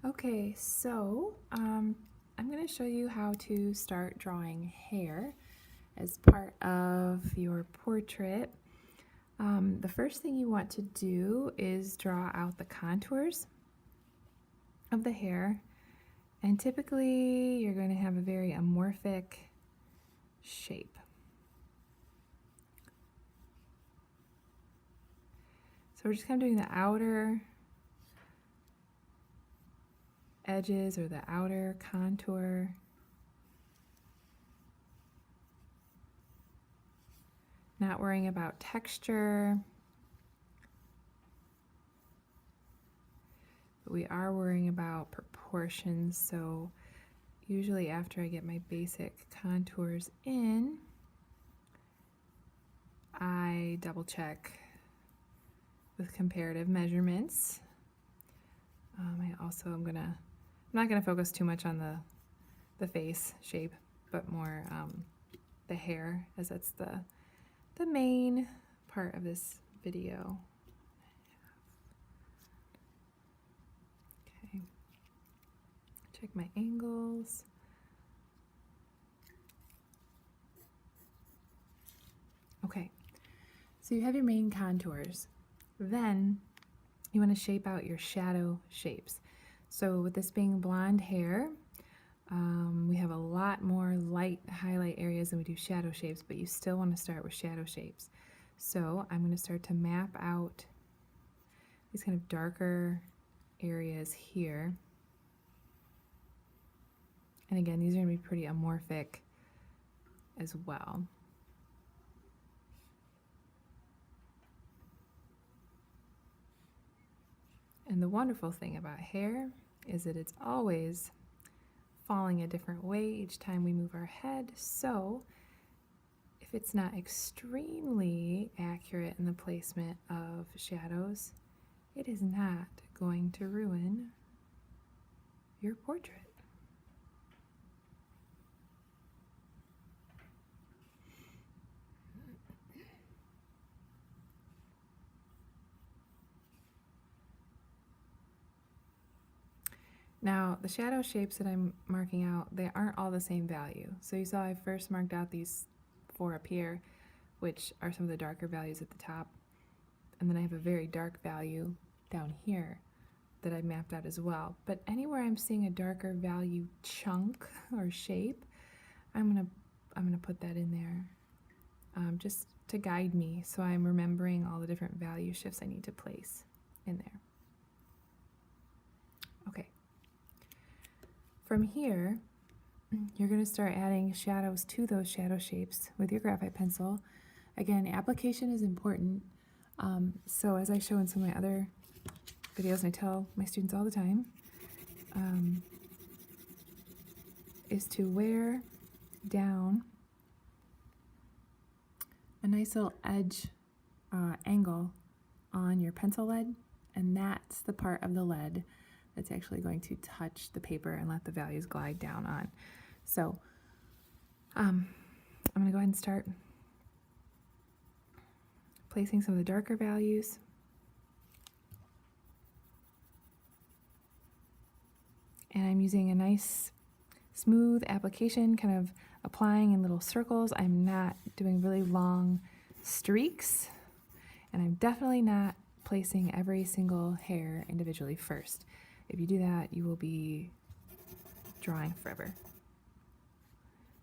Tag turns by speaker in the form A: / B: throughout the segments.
A: Okay, so I'm going to show you how to start drawing hair as part of your portrait. The first thing you want to do is draw out the contours of the hair, and typically you're going to have a very amorphic shape. So we're just kind of doing the outer edges or the outer contour. Not worrying about texture, but we are worrying about proportions. So usually after I get my basic contours in, I double check with comparative measurements. I'm not gonna focus too much on the face shape, but more the hair, as that's the main part of this video. Okay, check my angles. Okay, so you have your main contours. Then you want to shape out your shadow shapes. So with this being blonde hair, we have a lot more light highlight areas than we do shadow shapes, but you still want to start with shadow shapes. So I'm going to start to map out these kind of darker areas here. And again, these are going to be pretty amorphic as well. And the wonderful thing about hair is that it's always falling a different way each time we move our head. So if it's not extremely accurate in the placement of shadows, it is not going to ruin your portrait. Now, the shadow shapes that I'm marking out, they aren't all the same value. So you saw I first marked out these 4 up here, which are some of the darker values at the top. And then I have a very dark value down here that I mapped out as well. But anywhere I'm seeing a darker value chunk or shape, I'm gonna put that in there, just to guide me, so I'm remembering all the different value shifts I need to place in there. Okay. From here, you're going to start adding shadows to those shadow shapes with your graphite pencil. Again, application is important. So as I show in some of my other videos, and I tell my students all the time, is to wear down a nice little edge angle on your pencil lead, and that's the part of the lead that's actually going to touch the paper and let the values glide down on. So I'm going to go ahead and start placing some of the darker values. And I'm using a nice smooth application, kind of applying in little circles. I'm not doing really long streaks, and I'm definitely not placing every single hair individually first. If you do that, you will be drawing forever.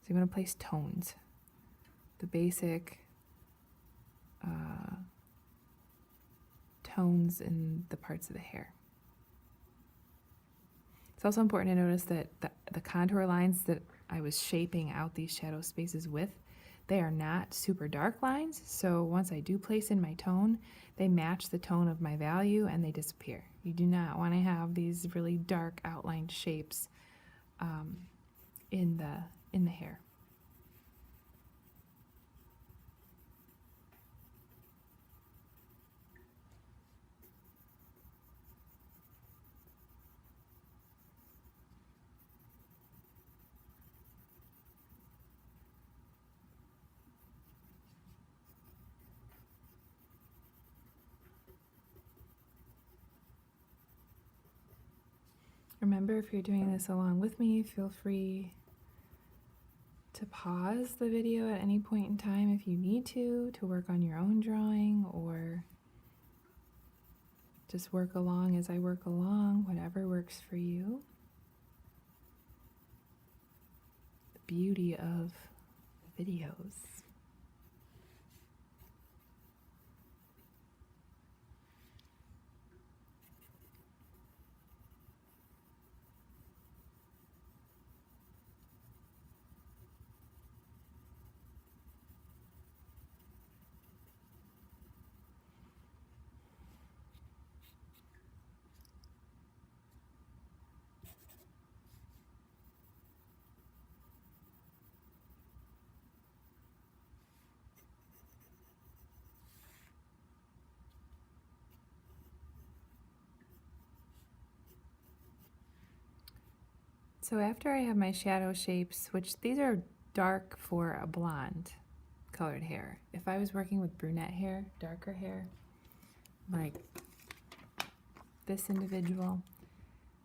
A: So you want to place tones, the basic tones in the parts of the hair. It's also important to notice that the contour lines that I was shaping out these shadow spaces with, they are not super dark lines. So once I do place in my tone, they match the tone of my value and they disappear. You do not want to have these really dark outlined shapes in the hair. Remember, if you're doing this along with me, feel free to pause the video at any point in time if you need to work on your own drawing, or just work along as I work along, whatever works for you. The beauty of videos. So after I have my shadow shapes, which these are dark for a blonde colored hair. If I was working with brunette hair, darker hair, like this individual,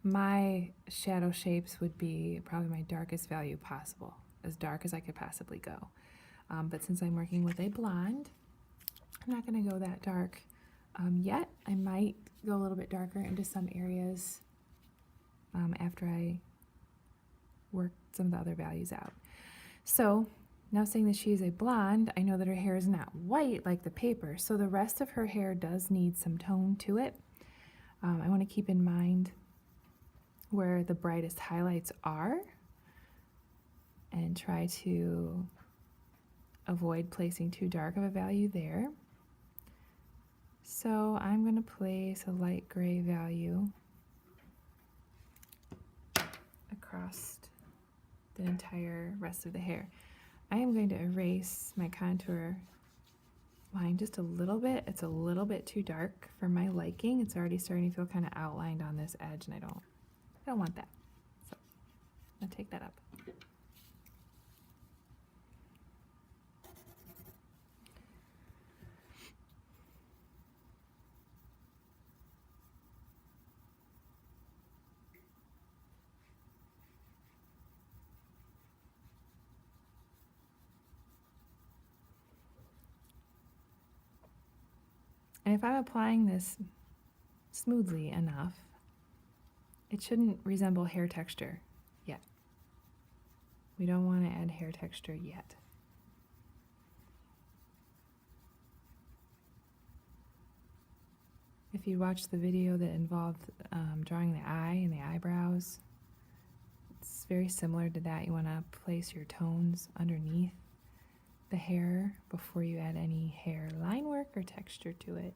A: my shadow shapes would be probably my darkest value possible, as dark as I could possibly go. But since I'm working with a blonde, I'm not going to go that dark yet. I might go a little bit darker into some areas after I work some of the other values out. So now, saying that she is a blonde, I know that her hair is not white like the paper, so the rest of her hair does need some tone to it. I want to keep in mind where the brightest highlights are and try to avoid placing too dark of a value there. So I'm going to place a light gray value across the entire rest of the hair. I am going to erase my contour line just a little bit. It's a little bit too dark for my liking. It's already starting to feel kind of outlined on this edge, and I don't want that. So I'll take that up. And if I'm applying this smoothly enough, it shouldn't resemble hair texture yet. We don't want to add hair texture yet. If you watched the video that involved drawing the eye and the eyebrows, it's very similar to that. You want to place your tones underneath the hair before you add any hair line work or texture to it.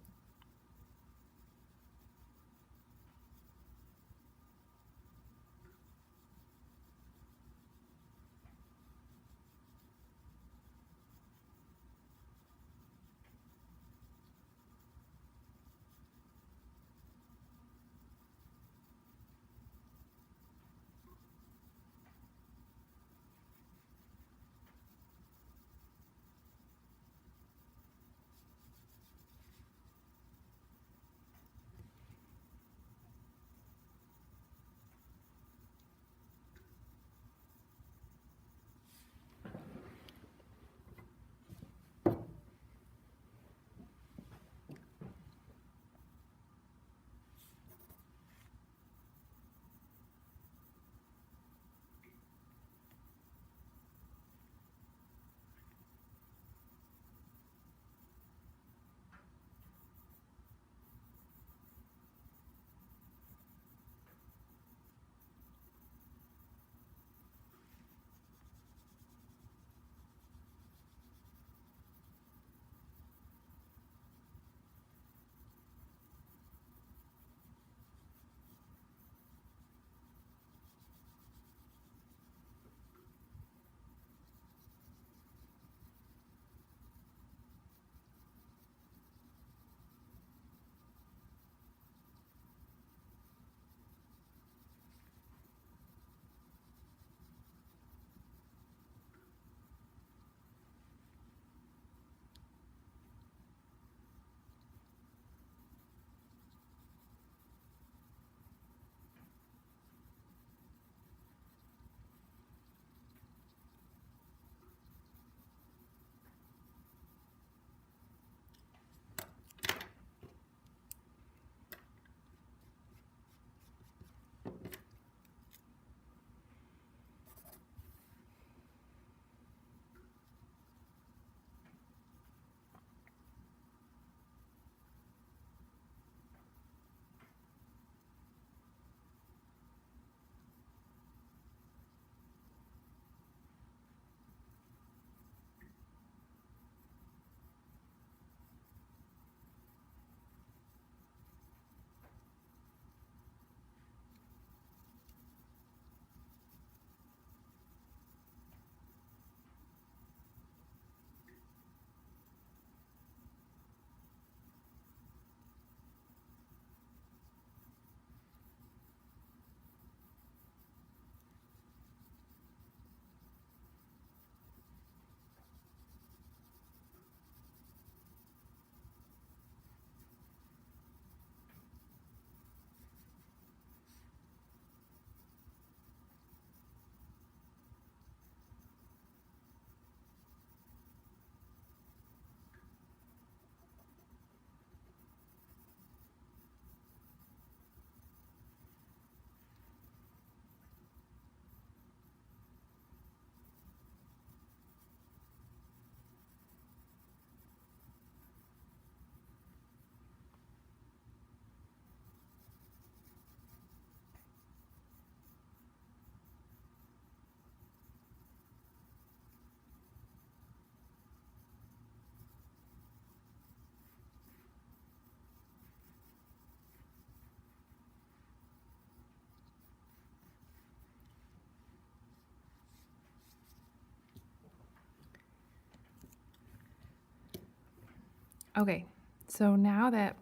A: Okay, so now that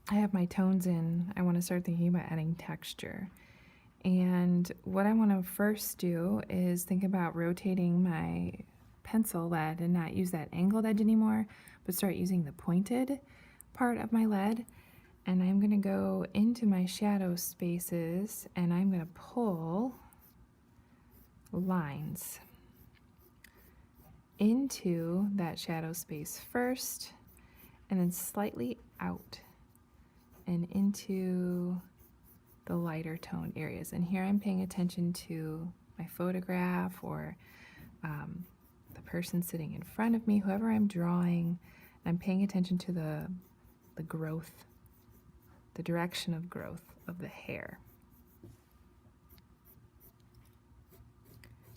A: I have my tones in, I want to start thinking about adding texture. And what I want to first do is think about rotating my pencil lead and not use that angled edge anymore, but start using the pointed part of my lead. And I'm going to go into my shadow spaces and I'm going to pull lines into that shadow space first and then slightly out and into the lighter toned areas. And here I'm paying attention to my photograph or the person sitting in front of me, whoever I'm drawing. I'm paying attention to the growth, the direction of growth of the hair.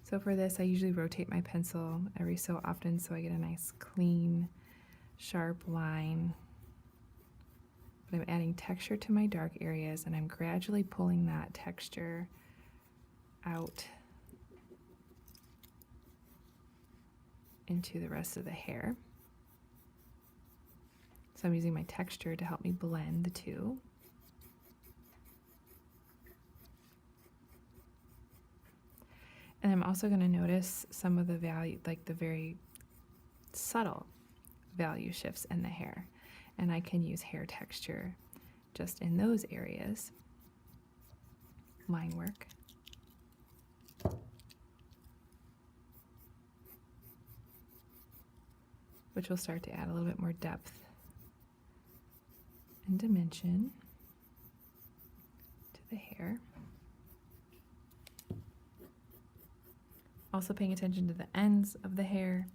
A: So for this, I usually rotate my pencil every so often so I get a nice clean, sharp line. But I'm adding texture to my dark areas and I'm gradually pulling that texture out into the rest of the hair. So I'm using my texture to help me blend the two. And I'm also going to notice some of the value, like the very subtle value shifts in the hair. And I can use hair texture just in those areas. Line work. Which will start to add a little bit more depth and dimension to the hair. Also paying attention to the ends of the hair.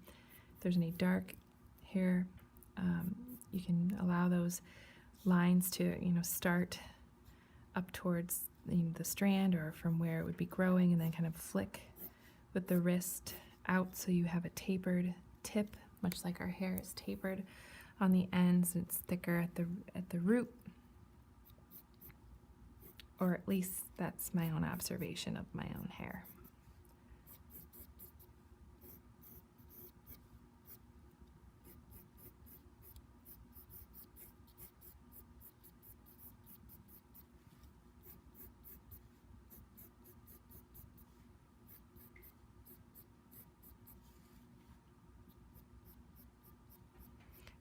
A: If there's any dark hair, you can allow those lines to, start up towards the strand or from where it would be growing, and then kind of flick with the wrist out so you have a tapered tip, much like our hair is tapered on the ends. It's thicker at the root, or at least that's my own observation of my own hair.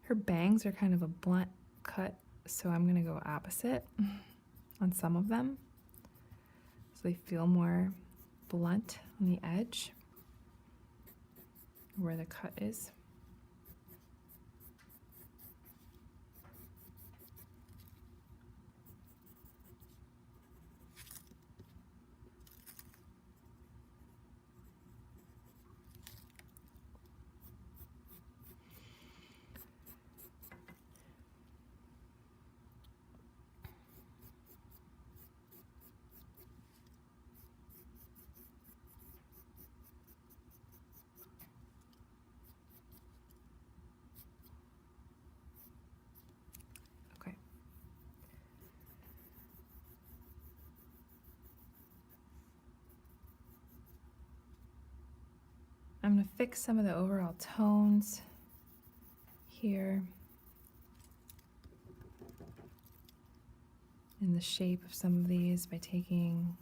A: Her bangs are kind of a blunt cut, so I'm going to go opposite on some of them. So they feel more blunt on the edge where the cut is. I'm going to fix some of the overall tones here in the shape of some of these by taking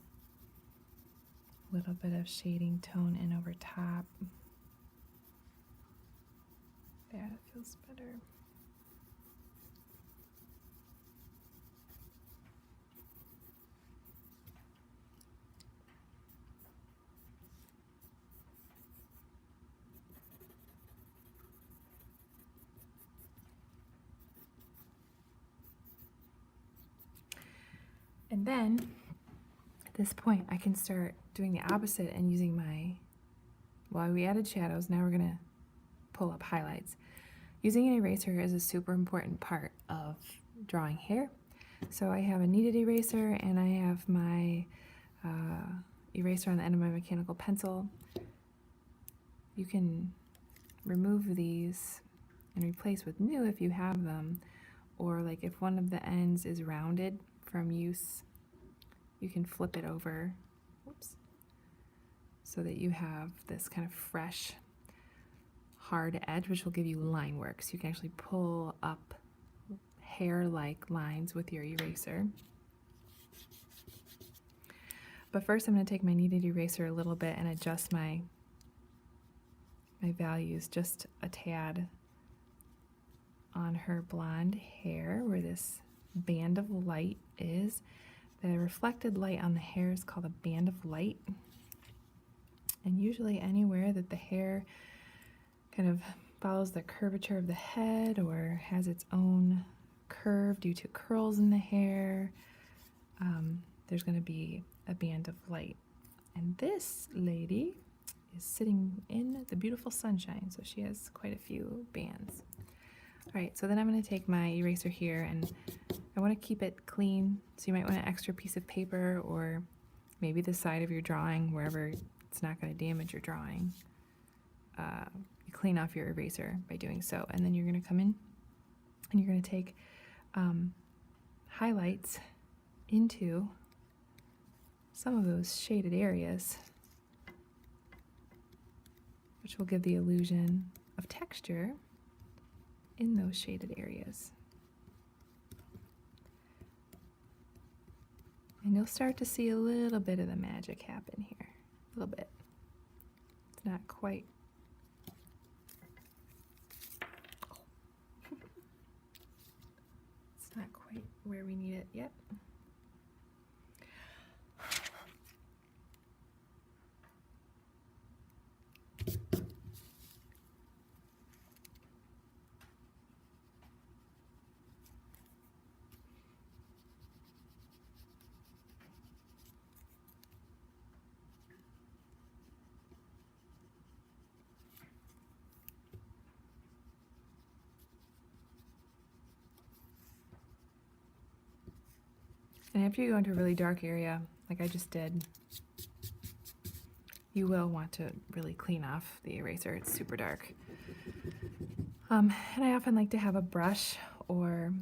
A: a little bit of shading tone in over top. There, that feels better. And then at this point, I can start doing the opposite and using while we added shadows, now we're gonna pull up highlights. Using an eraser is a super important part of drawing hair. So I have a kneaded eraser and I have my eraser on the end of my mechanical pencil. You can remove these and replace with new if you have them, or like if one of the ends is rounded from use, you can flip it over, so that you have this kind of fresh, hard edge, which will give you line work. So you can actually pull up hair-like lines with your eraser. But first I'm going to take my kneaded eraser a little bit and adjust my values just a tad on her blonde hair where this band of light is. The reflected light on the hair is called a band of light. And usually anywhere that the hair kind of follows the curvature of the head or has its own curve due to curls in the hair, there's going to be a band of light. And this lady is sitting in the beautiful sunshine, so she has quite a few bands. All right, so then I'm going to take my eraser here, and I want to keep it clean, so you might want an extra piece of paper or maybe the side of your drawing, wherever it's not going to damage your drawing. You clean off your eraser by doing so, and then you're going to come in and you're going to take highlights into some of those shaded areas, which will give the illusion of texture in those shaded areas. And you'll start to see a little bit of the magic happen here. A little bit. It's not quite. It's not quite where we need it yet. And after you go into a really dark area, like I just did, you will want to really clean off the eraser. It's super dark. And I often like to have a brush or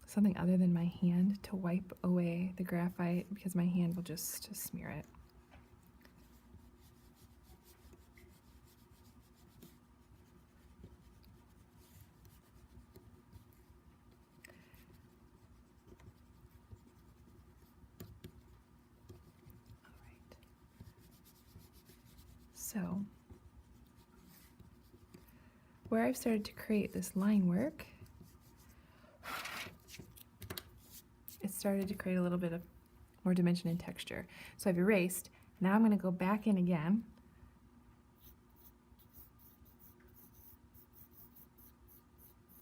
A: something other than my hand to wipe away the graphite because my hand will just smear it. So, where I've started to create this line work, it started to create a little bit of more dimension and texture. So I've erased. Now I'm going to go back in again.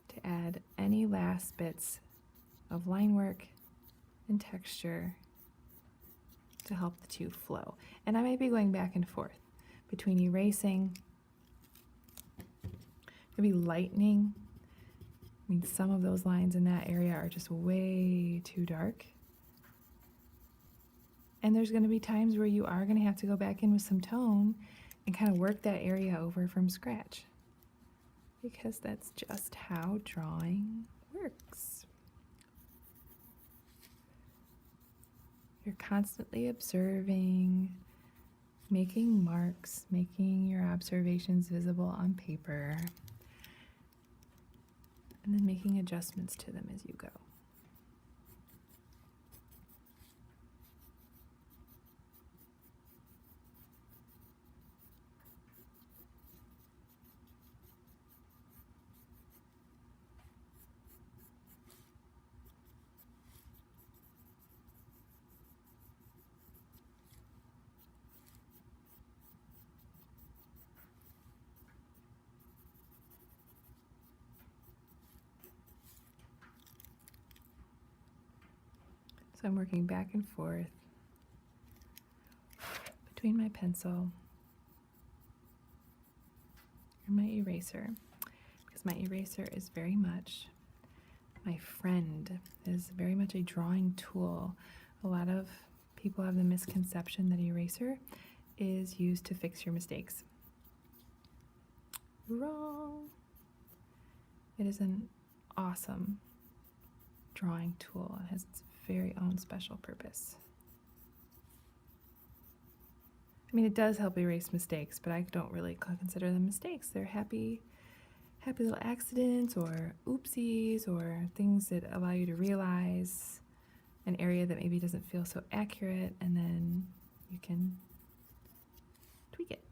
A: To add any last bits of line work and texture to help the two flow. And I might be going back and forth between erasing, maybe lightening. I mean, some of those lines in that area are just way too dark. And there's going to be times where you are going to have to go back in with some tone and kind of work that area over from scratch. Because that's just how drawing works. You're constantly observing, making marks, making your observations visible on paper, and then making adjustments to them as you go. So I'm working back and forth between my pencil and my eraser, because my eraser is very much my friend, is very much a drawing tool. A lot of people have the misconception that eraser is used to fix your mistakes. Wrong. It is an awesome drawing tool. It has its very own special purpose. I mean, it does help erase mistakes, but I don't really consider them mistakes. They're happy happy little accidents or oopsies or things that allow you to realize an area that maybe doesn't feel so accurate, and then you can tweak it.